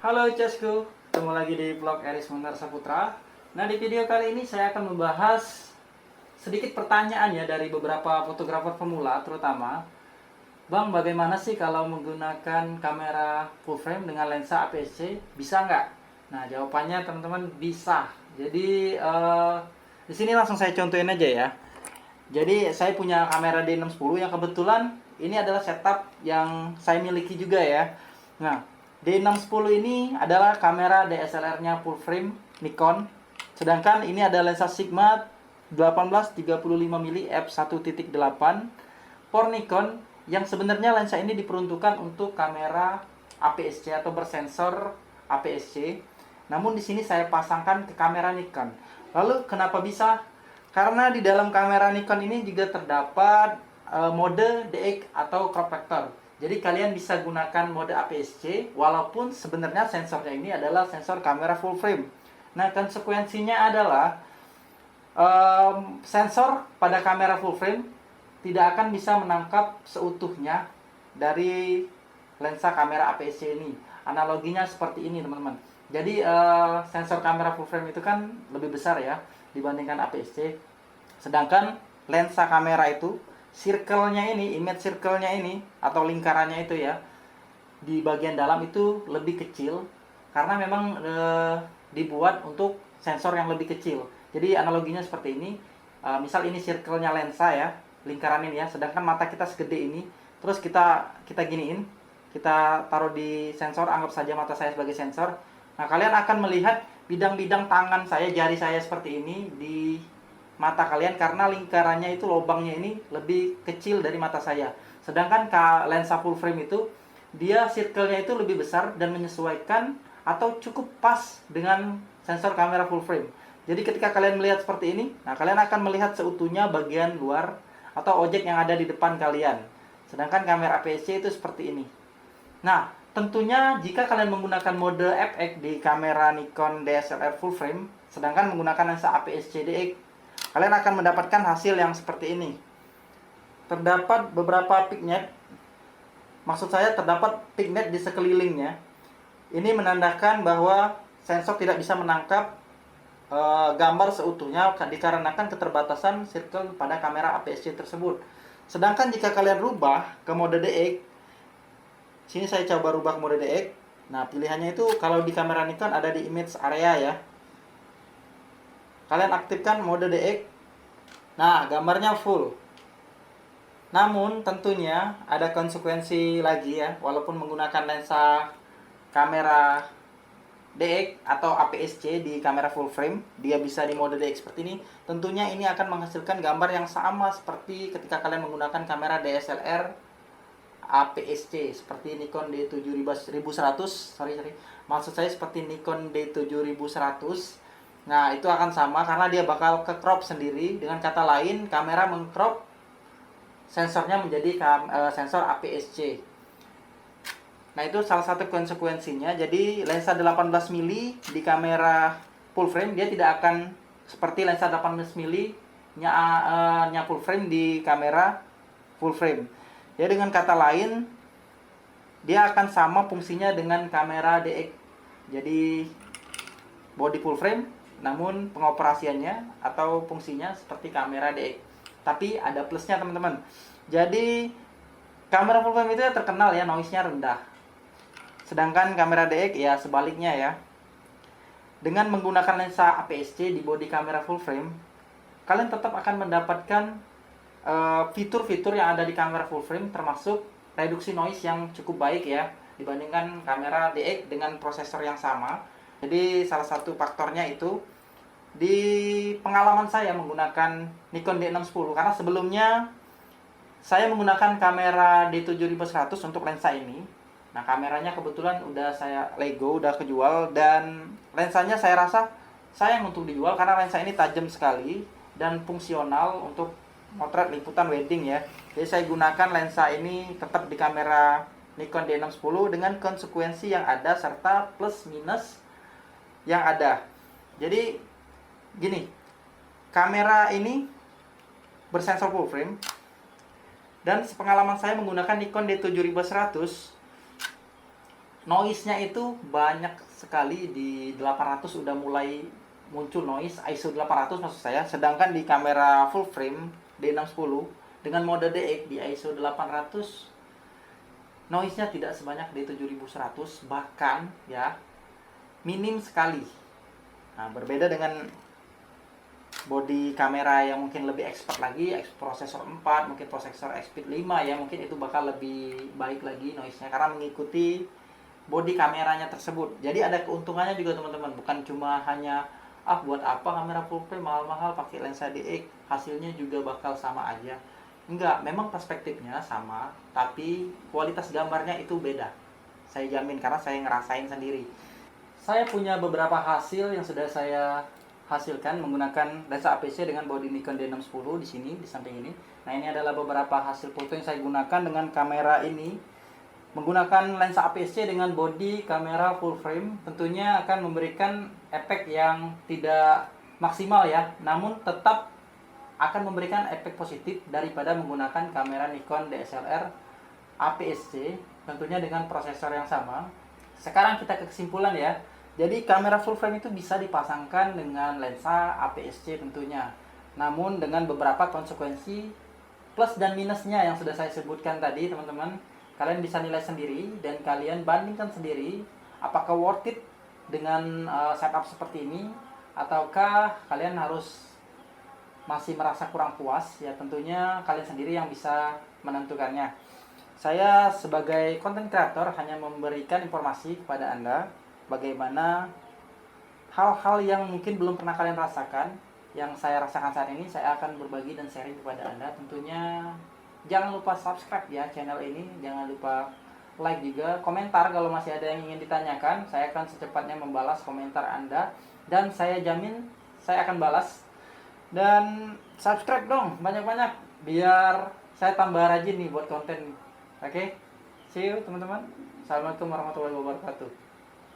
Halo Cesku, ketemu lagi di vlog Eris Muntar Saputra. Nah, di video kali ini saya akan membahas sedikit pertanyaan ya dari beberapa fotografer pemula terutama. Bang, bagaimana sih kalau menggunakan kamera full frame dengan lensa APS-C? Bisa nggak? Nah, jawabannya teman-teman bisa. Jadi di sini langsung saya contohin aja ya. Jadi saya punya kamera D610 yang kebetulan ini adalah setup yang saya miliki juga ya. Nah, D610 ini adalah kamera DSLR-nya full frame Nikon. Sedangkan ini ada lensa Sigma 18-35mm f1.8 for Nikon, yang sebenarnya lensa ini diperuntukkan untuk kamera APS-C atau bersensor APS-C. Namun di sini saya pasangkan ke kamera Nikon. Lalu kenapa bisa? Karena di dalam kamera Nikon ini juga terdapat mode DX atau crop factor. Jadi kalian bisa gunakan mode APS-C walaupun sebenarnya sensornya ini adalah sensor kamera full frame. Nah, konsekuensinya adalah sensor pada kamera full frame tidak akan bisa menangkap seutuhnya dari lensa kamera APS-C ini. Analoginya seperti ini, teman-teman. Jadi sensor kamera full frame itu kan lebih besar ya dibandingkan APS-C. Sedangkan lensa kamera itu circle-nya ini, image circle-nya ini atau lingkarannya itu ya, di bagian dalam itu lebih kecil karena memang dibuat untuk sensor yang lebih kecil. Jadi analoginya seperti ini. Misal ini circle-nya lensa ya, lingkaran ini ya, sedangkan mata kita segede ini. Terus kita giniin, kita taruh di sensor, anggap saja mata saya sebagai sensor. Nah, kalian akan melihat bidang-bidang tangan saya, jari saya seperti ini di mata kalian karena lingkarannya itu, lubangnya ini lebih kecil dari mata saya. Sedangkan lensa full frame itu dia circle-nya itu lebih besar dan menyesuaikan atau cukup pas dengan sensor kamera full frame. Jadi ketika kalian melihat seperti ini, nah kalian akan melihat seutuhnya bagian luar atau objek yang ada di depan kalian. Sedangkan kamera APS-C itu seperti ini. Nah, tentunya jika kalian menggunakan mode FX di kamera Nikon DSLR full frame, sedangkan menggunakan lensa APS-C DX, kalian akan mendapatkan hasil yang seperti ini. Terdapat beberapa pignet, maksud saya terdapat pignet di sekelilingnya. Ini menandakan bahwa sensor tidak bisa menangkap gambar seutuhnya dikarenakan keterbatasan circle pada kamera APS-C tersebut. Sedangkan jika kalian rubah ke mode DX, sini saya coba rubah ke mode DX. Nah, pilihannya itu kalau di kamera Nikon ada di image area ya. Kalian aktifkan mode DX. Nah, gambarnya full. Namun tentunya ada konsekuensi lagi ya, walaupun menggunakan lensa kamera DX atau APS-C di kamera full frame, dia bisa di mode DX seperti ini. Tentunya ini akan menghasilkan gambar yang sama seperti ketika kalian menggunakan kamera DSLR APS-C seperti Nikon D7100, maksud saya seperti Nikon D7100. Nah, itu akan sama karena dia bakal ke crop sendiri. Dengan kata lain, kamera mengcrop sensornya menjadi sensor APS-C. Nah, itu salah satu konsekuensinya. Jadi lensa 18mm di kamera full frame dia tidak akan seperti lensa 18mm nya full frame di kamera full frame. Ya, dengan kata lain, dia akan sama fungsinya dengan kamera DX. Jadi body full frame, namun pengoperasiannya atau fungsinya seperti kamera DX. Tapi ada plusnya, teman-teman. Jadi kamera full frame itu terkenal ya noise-nya rendah. Sedangkan kamera DX ya sebaliknya ya. Dengan menggunakan lensa APS-C di body kamera full frame, kalian tetap akan mendapatkan fitur-fitur yang ada di kamera full frame, termasuk reduksi noise yang cukup baik ya dibandingkan kamera DX dengan prosesor yang sama. Jadi salah satu faktornya itu di pengalaman saya menggunakan Nikon D610, karena sebelumnya saya menggunakan kamera D7100 untuk lensa ini. Nah, kameranya kebetulan udah saya Lego, udah kejual, dan lensanya saya rasa sayang untuk dijual karena lensa ini tajam sekali dan fungsional untuk motret liputan wedding ya. Jadi saya gunakan lensa ini tetap di kamera Nikon D610 dengan konsekuensi yang ada serta plus minus yang ada. Jadi gini, kamera ini bersensor full frame, dan sepengalaman saya menggunakan Nikon D7100 noise-nya itu banyak sekali. Di 800 udah mulai muncul noise, ISO 800 maksud saya. Sedangkan di kamera full frame D610 dengan mode DX di ISO 800 noise-nya tidak sebanyak D7100, bahkan ya minim sekali. Nah, berbeda dengan body kamera yang mungkin lebih expert lagi, prosesor 4, mungkin prosesor Expeed 5 ya, mungkin itu bakal lebih baik lagi noise-nya karena mengikuti body kameranya tersebut. Jadi ada keuntungannya juga teman-teman, bukan cuma hanya buat apa kamera full frame mahal-mahal pakai lensa DX, hasilnya juga bakal sama aja. Enggak, memang perspektifnya sama, tapi kualitas gambarnya itu beda. Saya jamin karena saya ngerasain sendiri. Saya punya beberapa hasil yang sudah saya hasilkan menggunakan lensa APS-C dengan body Nikon D610 di sini, di samping ini. Nah, ini adalah beberapa hasil foto yang saya gunakan dengan kamera ini. Menggunakan lensa APS-C dengan body kamera full frame tentunya akan memberikan efek yang tidak maksimal ya, namun tetap akan memberikan efek positif daripada menggunakan kamera Nikon DSLR APS-C tentunya dengan prosesor yang sama. Sekarang kita ke kesimpulan ya. Jadi kamera full frame itu bisa dipasangkan dengan lensa APS-C tentunya, namun dengan beberapa konsekuensi plus dan minusnya yang sudah saya sebutkan tadi teman-teman. Kalian bisa nilai sendiri dan kalian bandingkan sendiri apakah worth it dengan setup seperti ini, ataukah kalian harus masih merasa kurang puas. Ya tentunya kalian sendiri yang bisa menentukannya. Saya sebagai content creator hanya memberikan informasi kepada Anda bagaimana hal-hal yang mungkin belum pernah kalian rasakan, yang saya rasakan saat ini. Saya akan berbagi dan sharing kepada Anda. Tentunya jangan lupa subscribe ya channel ini, jangan lupa like juga, komentar kalau masih ada yang ingin ditanyakan. Saya akan secepatnya membalas komentar Anda dan saya jamin saya akan balas. Dan subscribe dong banyak-banyak biar saya tambah rajin nih buat konten. Oke, see you teman-teman. Assalamualaikum warahmatullahi wabarakatuh.